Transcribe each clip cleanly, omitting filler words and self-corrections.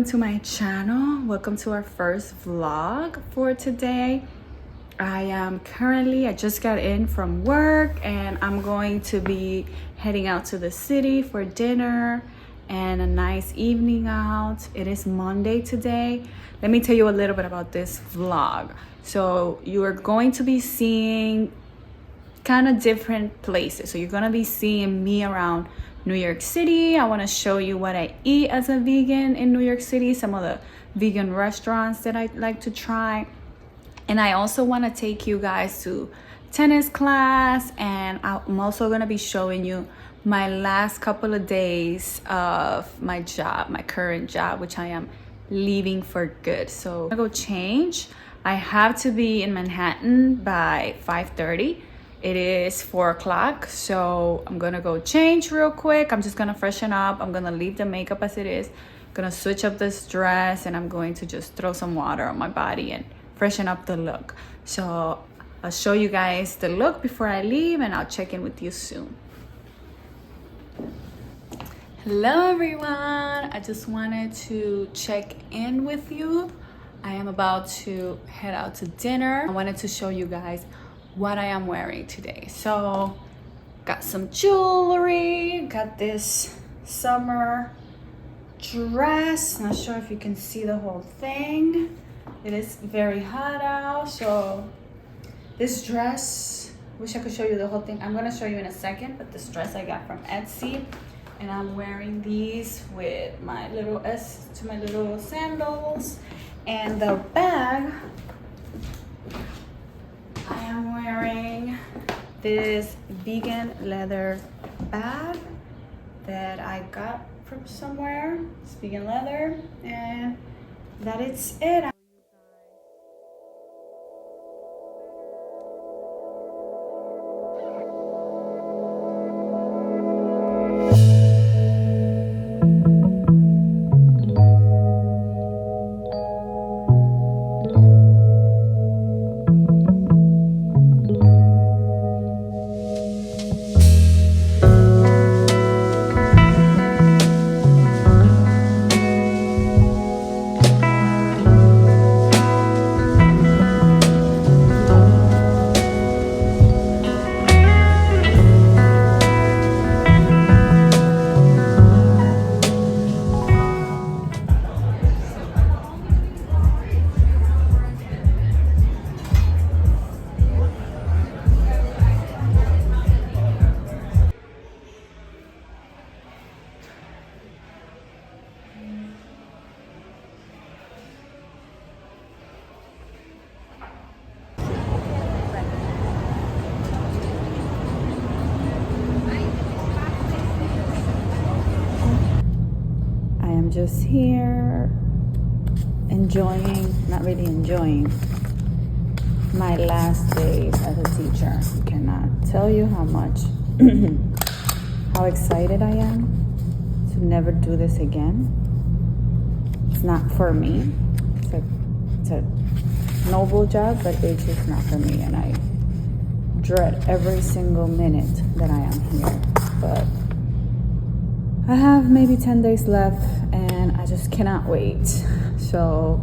welcome to my channel. Welcome to our first vlog for today. I just got in from work and I'm going to be heading out to the city for dinner and a nice evening out. It is Monday today. Let me tell you a little bit about this vlog. So you are going to be seeing kind of different places. So you're gonna be seeing me around New York City. I want to show you what I eat as a vegan in New York City, some of the vegan restaurants that I like to try. And I also want to take you guys to tennis class, and I'm also going to be showing you my last couple of days of my job, my current job, which I am leaving for good. So I'm gonna go change. I have to be in Manhattan by 5:30. It is 4 o'clock, so I'm gonna go change real quick. I'm just gonna freshen up. I'm gonna leave the makeup as it is. I'm gonna switch up this dress, and I'm going to just throw some water on my body and freshen up the look. So I'll show you guys the look before I leave, and I'll check in with you soon. Hello everyone, I just wanted to check in with you. I am about to head out to dinner. I wanted to show you guys what I am wearing today. So got some jewelry, got this summer dress. Not sure if you can see the whole thing. It is very hot out, so this dress, wish I could show you the whole thing. I'm gonna show you in a second, but this dress I got from Etsy, and I'm wearing these with my little sandals, and the bag, I am wearing this vegan leather bag that I got from somewhere. It's vegan leather, and that is it. Just here enjoying, not really enjoying, my last days as a teacher. I cannot tell you how much how excited I am to never do this again. It's not for me. It's a noble job, but it's just not for me, and I dread every single minute that I am here. But I have maybe 10 days left, and I just cannot wait. So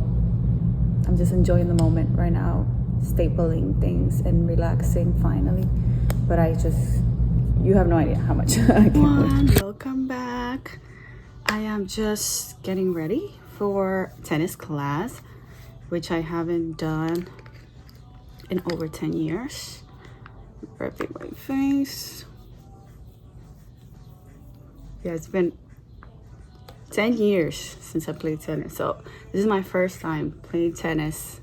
I'm just enjoying the moment right now, stapling things and relaxing finally. But you have no idea how much I can't wait. Welcome back. I am just getting ready for tennis class, which I haven't done in over 10 years. Prepping my face. Yeah, it's been 10 years since I played tennis. So this is my first time playing tennis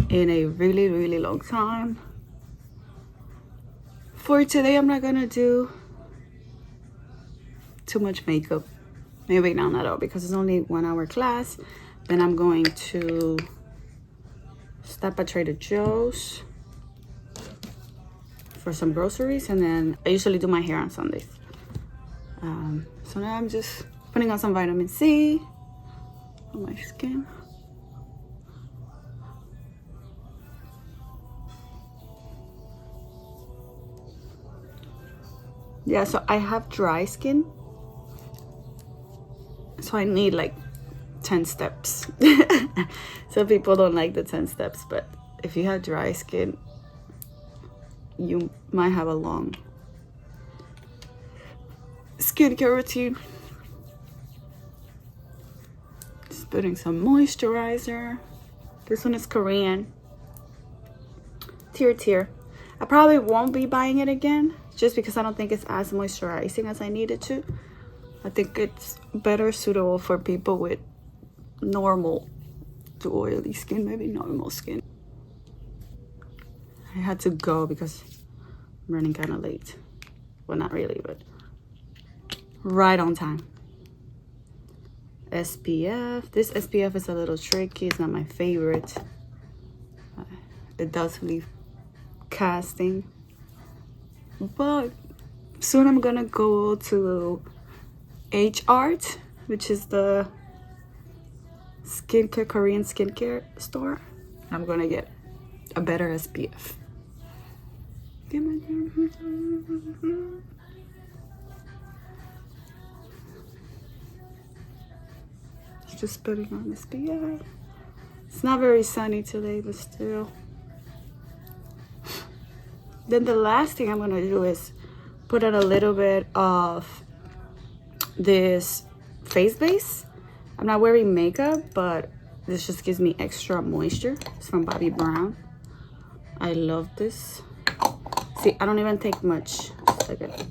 in a really, really long time. For today, I'm not gonna do too much makeup. Maybe not at all, because it's only 1 hour class. Then I'm going to stop at Trader Joe's for some groceries, and then I usually do my hair on Sundays. So now I'm just putting on some vitamin C on my skin. Yeah, so I have dry skin, so I need like 10 steps. Some people don't like the 10 steps, but if you have dry skin, you might have a long skincare routine. Just putting some moisturizer. This one is Korean. Tear. I probably won't be buying it again just because I don't think it's as moisturizing as I need it to. I think it's better suitable for people with normal to oily skin, maybe normal skin. I had to go because I'm running kind of late. Well, not really, but right on time. SPF. This SPF is a little tricky. It's not my favorite. It does leave casting. But soon I'm gonna go to H Art, which is the skincare, Korean skincare store. I'm gonna get a better SPF. Just putting on SPF. It's not very sunny today, but still. Then the last thing I'm gonna do is put on a little bit of this face base. I'm not wearing makeup, but this just gives me extra moisture. It's from Bobbi Brown. I love this. See, I don't even take much. Just like a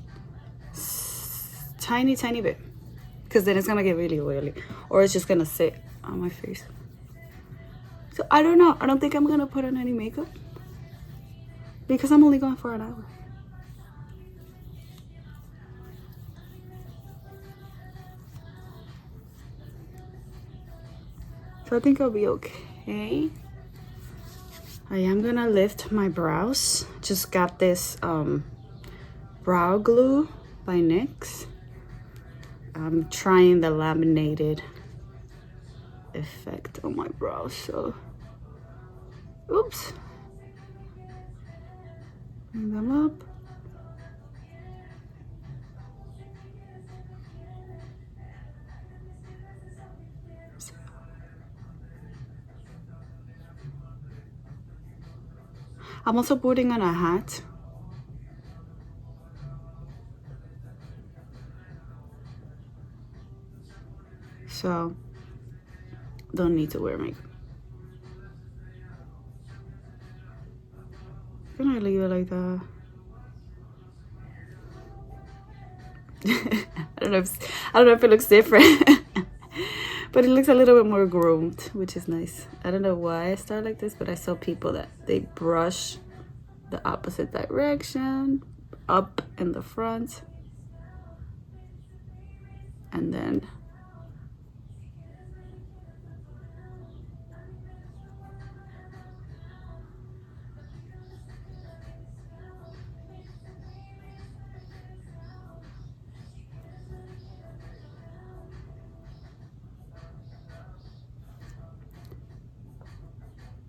tiny bit, because then it's gonna get really oily, or it's just gonna sit on my face. So I don't know. I don't think I'm gonna put on any makeup because I'm only going for an hour. So I think I'll be okay. I am gonna lift my brows. Just got this brow glue by NYX. I'm trying the laminated effect on my brows, so oops. Bring them up. I'm also putting on a hat. So don't need to wear makeup. Can I leave it like that? I don't know if it looks different. But it looks a little bit more groomed, which is nice. I don't know why I start like this, but I saw people that they brush the opposite direction, up in the front, and then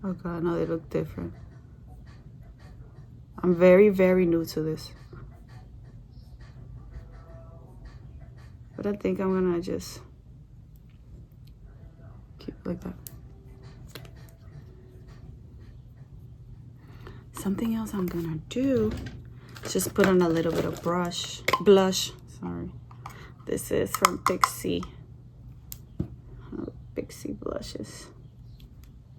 oh god, no, they look different. I'm very new to this. But I think I'm gonna just keep it like that. Something else I'm gonna do is just put on a little bit of blush, sorry. This is from Pixie. Pixie blushes.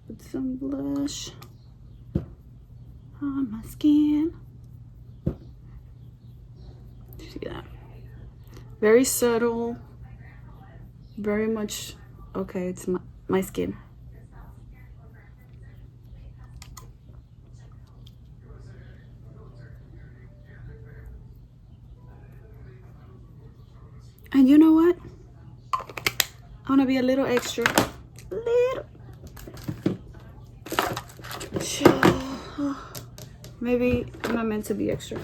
Put some blush on my skin. See that? Very subtle, very much, okay, it's my skin. And you know what? I want to be a little extra. Maybe I'm not meant to be extra.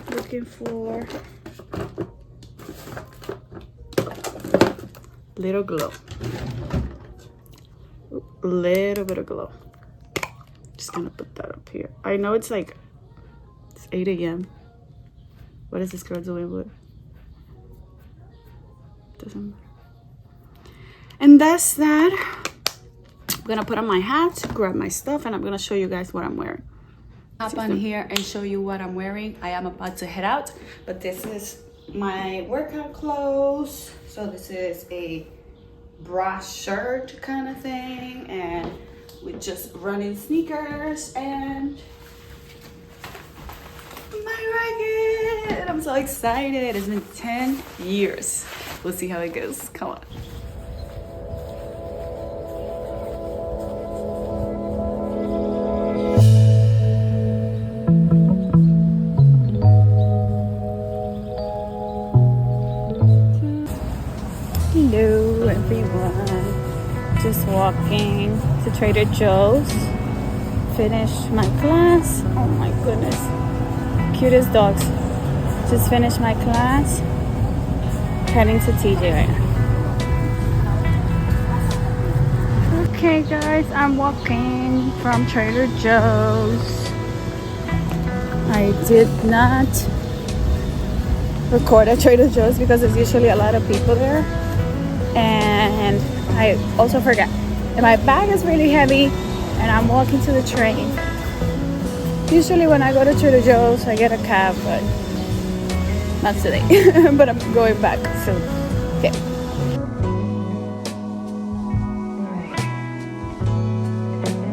Looking for little glow. Little bit of glow. Just gonna put that up here. I know it's 8 a.m. What is this girl doing with? Doesn't matter. And that's that. I'm gonna put on my hat, grab my stuff, and I'm gonna show you guys what I'm wearing. Hop on here and show you what I'm wearing. I am about to head out, but this is my workout clothes. So this is a bra shirt kind of thing, and with just running sneakers and my racket. I'm so excited. It's been 10 years. We'll see how it goes. Come on. Hello everyone, just walking to Trader Joe's, finished my class. Oh my goodness, cutest dogs. Just finished my class, heading to TJ right now. Okay guys, I'm walking from Trader Joe's. I did not record at Trader Joe's because there's usually a lot of people there. And I also forgot that my bag is really heavy and I'm walking to the train. Usually when I go to Trader Joe's I get a cab, but not today. But I'm going back soon.